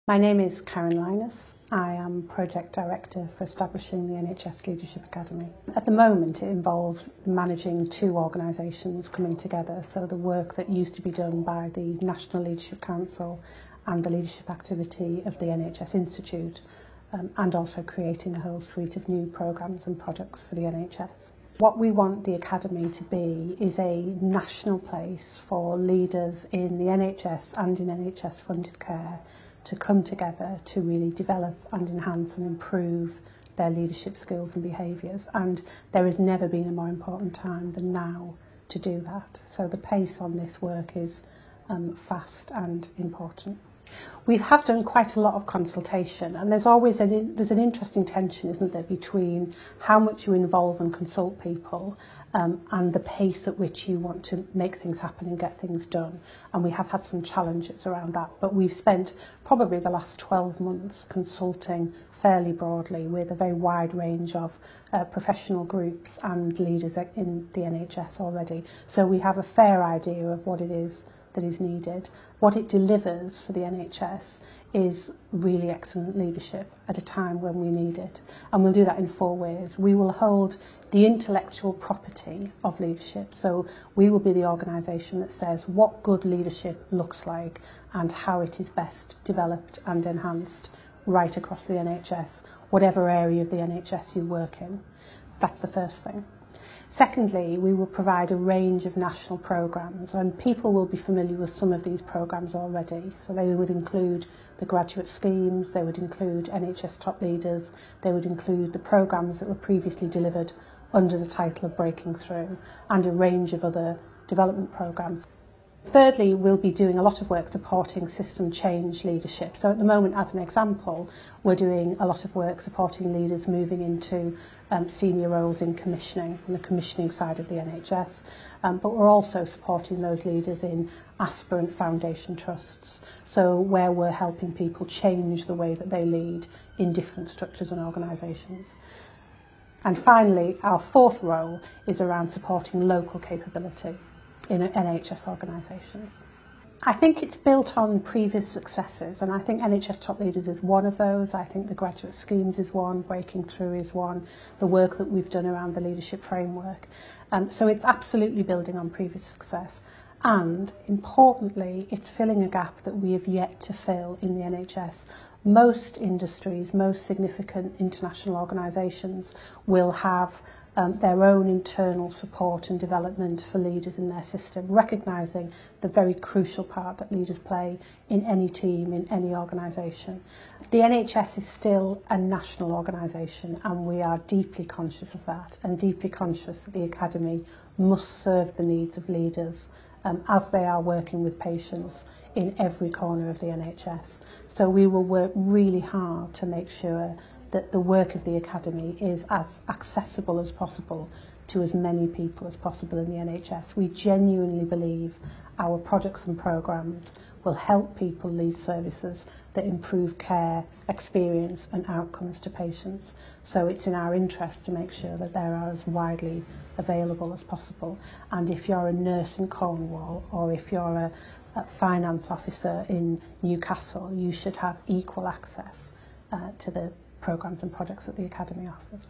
My name is Lynas. I am Project Director for establishing the NHS Leadership Academy. At the moment it involves managing two organisations coming together, so the work that used to be done by the National Leadership Council and the leadership activity of the NHS Institute, and also creating a whole suite of new programmes and projects for the NHS. What we want the Academy to be is a national place for leaders in the NHS and in NHS funded care to come together to really develop and enhance and improve their leadership skills and behaviours. And there has never been a more important time than now to do that. So the pace on this work is fast and important. We have done quite a lot of consultation, and there's always an interesting tension, isn't there, between how much you involve and consult people and the pace at which you want to make things happen and get things done. And we have had some challenges around that, but we've spent probably the last 12 months consulting fairly broadly with a very wide range of professional groups and leaders in the NHS already. So we have a fair idea of what it is that is needed. What it delivers for the NHS is really excellent leadership at a time when we need it. And we'll do that in 4 ways. We will hold the intellectual property of leadership. So we will be the organisation that says what good leadership looks like and how it is best developed and enhanced right across the NHS, whatever area of the NHS you work in. That's the first thing. Secondly, we will provide a range of national programmes, and people will be familiar with some of these programmes already. So they would include the graduate schemes, they would include NHS Top Leaders, they would include the programmes that were previously delivered under the title of Breaking Through, and a range of other development programmes. Thirdly, we'll be doing a lot of work supporting system change leadership. So at the moment, as an example, we're doing a lot of work supporting leaders moving into senior roles in commissioning, on the commissioning side of the NHS. But we're also supporting those leaders in aspirant foundation trusts. So where we're helping people change the way that they lead in different structures and organisations. And finally, our fourth role is around supporting local capability in NHS organisations. I think it's built on previous successes, and I think NHS Top Leaders is one of those. I think the graduate schemes is one, Breaking Through is one, the work that we've done around the leadership framework. So it's absolutely building on previous success. And importantly, it's filling a gap that we have yet to fill in the NHS. Most industries, most significant international organisations will have their own internal support and development for leaders in their system, recognising the very crucial part that leaders play in any team, in any organisation. The NHS is still a national organisation, and we are deeply conscious of that, and deeply conscious that the Academy must serve the needs of leaders as they are working with patients in every corner of the NHS. So we will work really hard to make sure that the work of the Academy is as accessible as possible to as many people as possible in the NHS. We genuinely believe our projects and programmes will help people lead services that improve care, experience and outcomes to patients. So it's in our interest to make sure that they are as widely available as possible. And if you're a nurse in Cornwall, or if you're a finance officer in Newcastle, you should have equal access to the programmes and projects that the Academy offers.